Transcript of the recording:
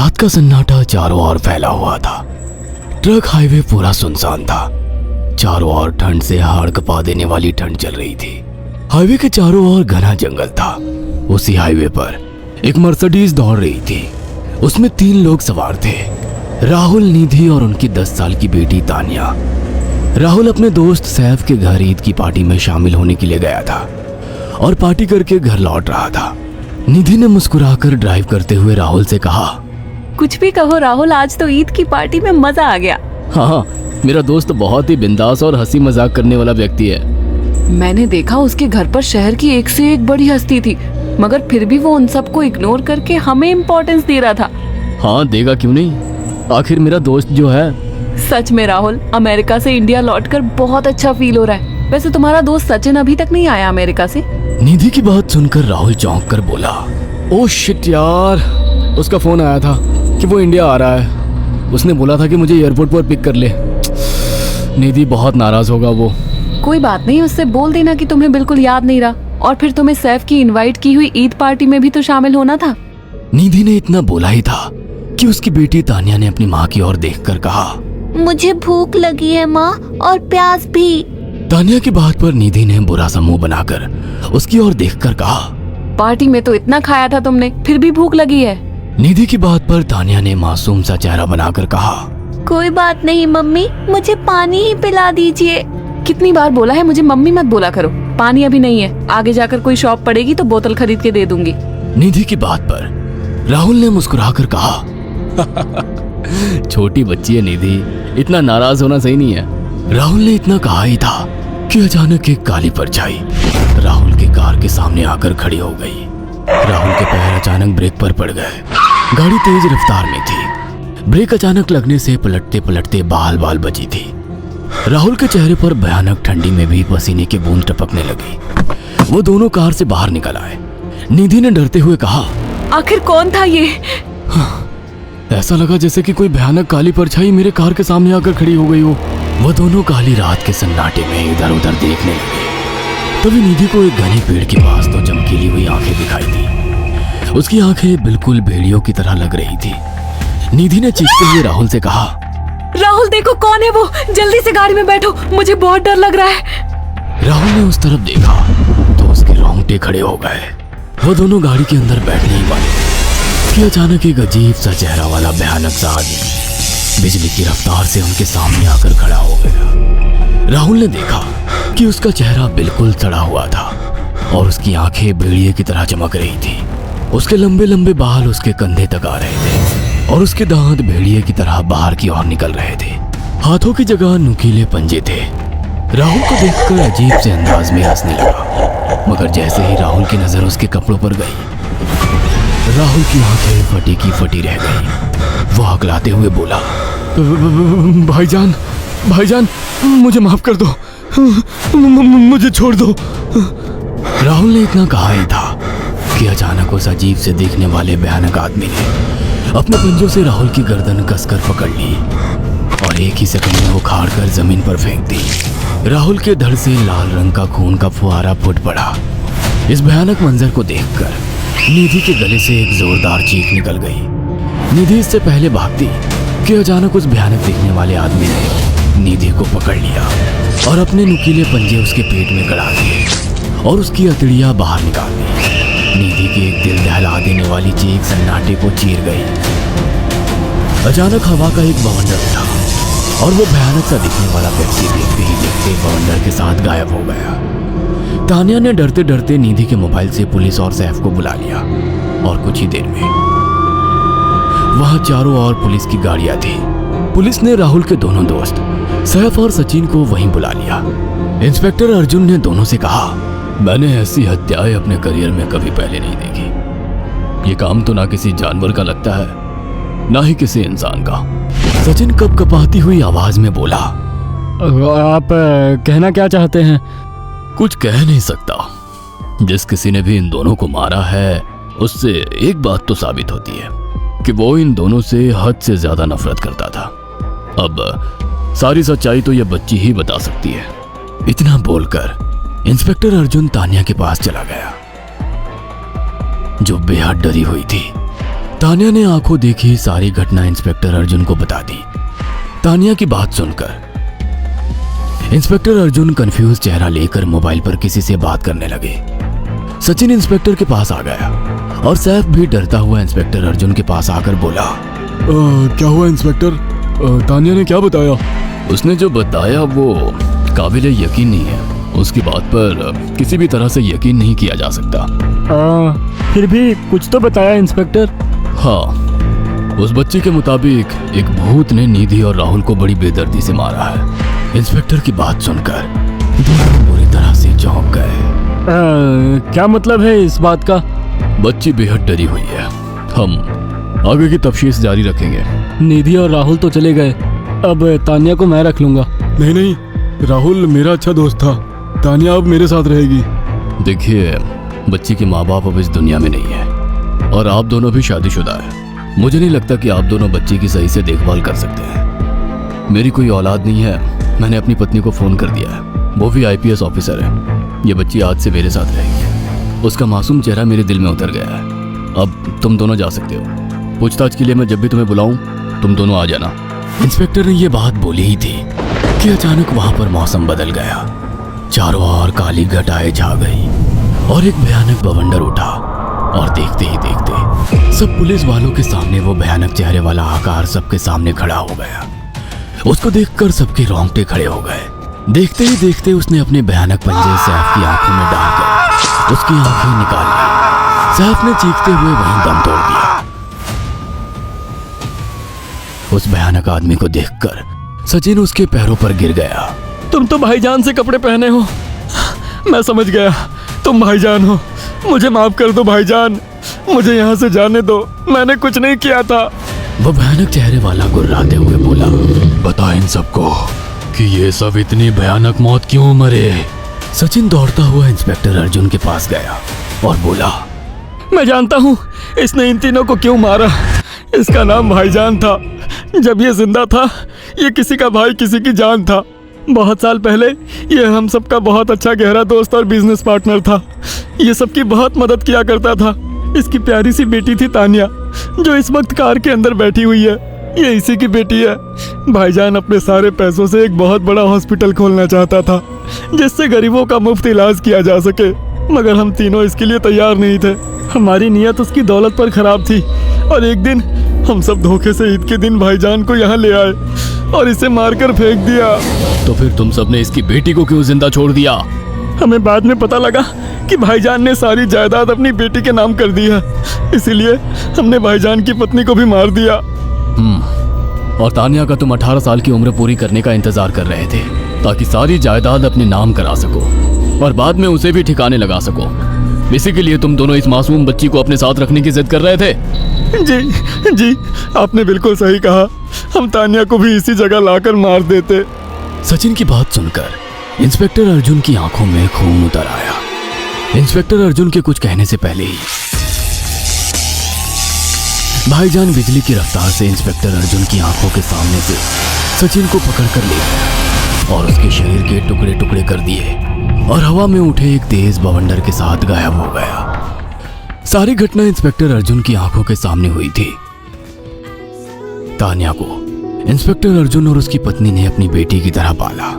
रात का सन्नाटा चारों ओर फैला हुआ था। ट्रक हाईवे पूरा सुनसान था। चारों ओर ठंड से हाड़ कपा देने वाली ठंड चल रही थी। हाईवे के चारों ओर घना जंगल था। उसी हाईवे पर एक मर्सिडीज दौड़ रही थी। उसमें 3 लोग सवार थे, राहुल, निधि और उनकी 10 साल की बेटी तानिया। राहुल अपने दोस्त सैफ के घर ईद की पार्टी में शामिल होने के लिए गया था और पार्टी करके घर लौट रहा था। निधि ने मुस्कुराकर ड्राइव करते हुए राहुल से कहा, कुछ भी कहो राहुल, आज तो ईद की पार्टी में मजा आ गया। हाँ, मेरा दोस्त बहुत ही बिंदास और हंसी मजाक करने वाला व्यक्ति है। मैंने देखा उसके घर पर शहर की एक से एक बड़ी हस्ती थी, मगर फिर भी वो उन सबको इग्नोर करके हमें इम्पोर्टेंस दे रहा था। हाँ, देगा क्यों नहीं, आखिर मेरा दोस्त जो है। सच में राहुल, अमेरिका से इंडिया लौटकर बहुत अच्छा फील हो रहा है। वैसे तुम्हारा दोस्त सचिन अभी तक नहीं आया अमेरिका से? निधि की बात सुनकर राहुल चौंक कर बोला, ओह शिट यार, उसका फोन आया था कि वो इंडिया आ रहा है। उसने बोला था कि मुझे एयरपोर्ट पर पिक कर ले। निधि बहुत नाराज होगा वो। कोई बात नहीं, उससे बोल देना कि तुम्हें बिल्कुल याद नहीं रहा, और फिर तुम्हें सैफ की इनवाइट की हुई ईद पार्टी में भी तो शामिल होना था। निधि ने इतना बोला ही था कि उसकी बेटी तानिया ने अपनी माँ की ओर देखकर कहा, मुझे भूख लगी है माँ, और प्यास भी। तानिया की बात पर निधि ने बुरा सा मुंह बनाकर उसकी ओर देखकर कहा, पार्टी में तो इतना खाया था तुमने, फिर भी भूख लगी है। निधि की बात पर तानिया ने मासूम सा चेहरा बनाकर कहा, कोई बात नहीं मम्मी, मुझे पानी ही पिला दीजिए। कितनी बार बोला है मुझे मम्मी मत बोला करो। पानी अभी नहीं है, आगे जाकर कोई शॉप पड़ेगी तो बोतल खरीद के दे दूंगी। निधि की बात पर राहुल ने मुस्कुराकर कहा, छोटी बच्ची है निधि, इतना नाराज होना सही नहीं है। राहुल ने इतना कहा ही था कि अचानक एक काली परछाई राहुल की कार के सामने आकर खड़ी हो गई। राहुल के पैर अचानक ब्रेक पर पड़ गए। गाड़ी तेज रफ्तार में थी। ब्रेक अचानक लगने से पलटते पलटते बाल बाल बची थी। राहुल के चेहरे पर भयानक ठंडी में भी पसीने की बूंद टपकने लगी। वो दोनों कार से बाहर निकल आए। निधि ने डरते हुए कहा, आखिर कौन था ये? ऐसा लगा जैसे कि कोई भयानक काली परछाई मेरे कार के सामने आकर खड़ी हो गई हो। वो दोनों काली रात के सन्नाटे में इधर उधर देखने लगे। तभी निधि को एक घने पेड़ के पास तो चमकीली हुई आंखें दिखाई दी। उसकी आंखें बिल्कुल भेड़ियों की तरह लग रही थी। निधि ने चीखते हुए राहुल से कहा, राहुल देखो कौन है वो, जल्दी से गाड़ी में बैठो, मुझे बहुत डर लग रहा है। राहुल ने उस तरफ देखा तो उसके रोंगटे खड़े हो गए। वो दोनों गाड़ी के अंदर बैठने ही वाले कि अचानक एक अजीब सा चेहरा वाला भयानक सा आदमी बिजली की रफ्तार से उनके सामने आकर खड़ा हो गया। राहुल ने देखा कि उसका चेहरा बिल्कुल सड़ा हुआ था और उसकी आंखें भेड़िए की तरह चमक रही थी। उसके लंबे लंबे बाल उसके कंधे तक आ रहे थे और उसके दांत भेड़िए की तरह बाहर की ओर निकल रहे थे। हाथों की जगह नुकीले पंजे थे। राहुल को देखकर अजीब से अंदाज में हंसने लगा, मगर जैसे ही राहुल की नजर उसके कपड़ों पर गई, राहुल की आंखें फटी की फटी रह गई। वो हकलाते हुए बोला, भाईजान, भाईजान, मुझे माफ कर दो, मुझे छोड़ दो। राहुल ने इतना कहा ही था कि अचानक उस अजीब से देखने वाले भयानक आदमी ने अपने पंजों से राहुल की गर्दन कसकर पकड़ ली और एक ही सेकंड में वो खाड़ कर जमीन पर फेंक दी। राहुल के धड़ से लाल रंग का खून का फुहारा फूट पड़ा। इस भयानक मंजर को देखकर निधि के गले से एक जोरदार चीख निकल गई। निधि इससे पहले भागती कि अचानक उस भयानक दिखने वाले आदमी ने निधि को पकड़ लिया और अपने नुकीले पंजे उसके पेट में गड़ा दिए और उसकी अतड़ियां बाहर निकाल दी। निधि की एक दिल दहला देने वाली चीख सन्नाटे को चीर गई। अचानक हवा का एक बवंडर उठा और वो भयानक सा दिखने वाला व्यक्ति देखते ही देखते बवंडर के साथ गायब हो गया। तानिया ने डरते डरते निधि के मोबाइल से पुलिस और सैफ को बुला लिया और कुछ ही देर में वहां चारों ओर पुलिस की गाड़ियां थी। पुलिस ने राहुल के दोनों दोस्त सैफ और सचिन को वहीं बुला लिया। इंस्पेक्टर अर्जुन ने दोनों से कहा, मैंने ऐसी हत्याएं अपने करियर में कभी पहले नहीं देखी। ये काम तो ना किसी जानवर का लगता है, ना ही किसी इंसान का। सचिन कपकपाती हुई आवाज में बोला, आप कहना क्या चाहते हैं? कुछ कह नहीं सकता। जिस किसी ने भी इन दोनों को मारा है उससे एक बात तो साबित होती है कि वो इन दोनों से हद से ज्यादा नफरत करता था। अब सारी सच्चाई तो यह बच्ची ही बता सकती है। इतना बोलकर इंस्पेक्टर अर्जुन तानिया के पास चला गया, जो बेहद डरी हुई थी। तानिया ने आंखों देखी सारी घटना इंस्पेक्टर अर्जुन को बता दी। तानिया की बात सुनकर इंस्पेक्टर अर्जुन कंफ्यूज चेहरा लेकर मोबाइल पर किसी से बात करने लगे। सचिन इंस्पेक्टर के पास आ गया और सैफ भी डरता हुआ इंस्पेक्टर अर्जुन के पास आकर बोला, क्या हुआ इंस्पेक्टर? तानिया ने क्या बताया? उसने जो बताया वो काबिले यकीन नहीं है। उसकी बात पर किसी भी तरह से यकीन नहीं किया जा सकता। फिर भी कुछ तो बताया इंस्पेक्टर। हाँ, उस बच्ची के मुताबिक एक भूत ने निधि और राहुल को बड़ी बेदर्दी से मारा है। इंस्पेक्टर की बात सुनकर दोनों बुरी तरह से चौंक गए। क्या मतलब है इस बात का? बच्ची बेहद डरी हुई है। हम आगे की तफ्तीश जारी रखेंगे। निधि और राहुल तो चले गए, अब तानिया को मैं रख लूंगा। नहीं, राहुल मेरा अच्छा दोस्त था। तानिया अब मेरे साथ रहेगी। देखिए, बच्ची के माँ बाप अब इस दुनिया में नहीं है और आप दोनों भी शादीशुदा है। मुझे नहीं लगता कि आप दोनों बच्ची की सही से देखभाल कर सकते हैं। मेरी कोई औलाद नहीं है। मैंने अपनी पत्नी को फोन कर दिया है, वो भी आईपीएस ऑफिसर है। ये बच्ची आज से मेरे साथ रहेगी। उसका मासूम चेहरा मेरे दिल में उतर गया है। अब तुम दोनों जा सकते हो। पूछताछ के लिए मैं जब भी तुम्हें बुलाऊं तुम दोनों आ जाना। इंस्पेक्टर ने ये बात बोली ही थी कि अचानक वहां पर मौसम बदल गया। चारों ओर काली घटाएं छा गई और एक भयानक बवंडर उठा और देखते ही देखते सब पुलिस वालों के सामने वो भयानक चेहरे वाला आकार सबके सामने खड़ा हो गया। उसको देखकर सबके रोंगटे खड़े हो गए। देखते ही देखते उसने अपने भयानक पंजे सैफ की आंखों में डालकर उसकी आंखें निकाल ली। सैफ ने चीखते हुए वहीं दम तोड़ दिया। उस भयानक आदमी को देखकर सचिन उसके पैरों पर गिर गया। तुम तो भाईजान से कपड़े पहने हो। मैं समझ गया, तुम भाईजान हो। मुझे माफ कर दो भाईजान, मुझे यहाँ से जाने दो। मैंने कुछ नहीं किया था। वो भयानक चेहरे वाला गुर्राते हुए बोला, बता इन सबको कि ये सब इतनी भयानक मौत क्यों मरे। सचिन दौड़ता हुआ इंस्पेक्टर अर्जुन के पास गया और बोला, मैं जानता हूँ इसने इन तीनों को क्यों मारा। इसका नाम भाईजान था। जब ये जिंदा था ये किसी का भाई किसी की जान था। बहुत साल पहले ये हम सबका बहुत अच्छा गहरा दोस्त और बिजनेस पार्टनर था। ये सबकी बहुत मदद किया करता था। इसकी प्यारी सी बेटी थी तानिया, जो इस वक्त कार के अंदर बैठी हुई है। ये इसी की बेटी है। भाईजान अपने सारे पैसों से एक बहुत बड़ा हॉस्पिटल खोलना चाहता था जिससे गरीबों का मुफ्त इलाज किया जा सके, मगर हम तीनों इसके लिए तैयार नहीं थे। हमारी नीयत उसकी दौलत पर खराब थी और एक दिन हम सब धोखे से ईद के दिन भाईजान को यहाँ ले आए और इसे मारकर फेंक दिया। तो फिर तुम सबने इसकी बेटी को क्यों जिंदा छोड़ दिया? हमें बाद में पता लगा कि भाईजान ने सारी जायदाद अपनी बेटी के नाम कर दी है, इसीलिए हमने भाईजान की पत्नी को भी मार दिया। और तानिया का तुम 18 साल की उम्र पूरी करने का इंतजार कर रहे थे ताकि सारी जायदाद अपने नाम करा सको और बाद में उसे भी ठिकाने लगा सको। इसी के लिए तुम दोनों इस मासूम बच्ची को अपने साथ रखने की जिद कर रहे थे। जी, आपने बिल्कुल सही कहा। हम तानिया को भी इसी जगह लाकर मार देते। सचिन की बात सुनकर इंस्पेक्टर अर्जुन की आंखों में खून उतर आया। इंस्पेक्टर अर्जुन के कुछ कहने से पहले ही भाईजान बिजली की रफ्तार से इंस्पेक्टर अर्जुन की आंखों के सामने से सचिन को पकड़कर ले गया और उसके शरीर के टुकड़े टुकड़े कर दिए और हवा में उठे एक तेज बवंडर के साथ गायब हो गया। सारी घटना इंस्पेक्टर अर्जुन की आंखों के सामने हुई थी। तानिया को इंस्पेक्टर अर्जुन और उसकी पत्नी ने अपनी बेटी की तरह पाला।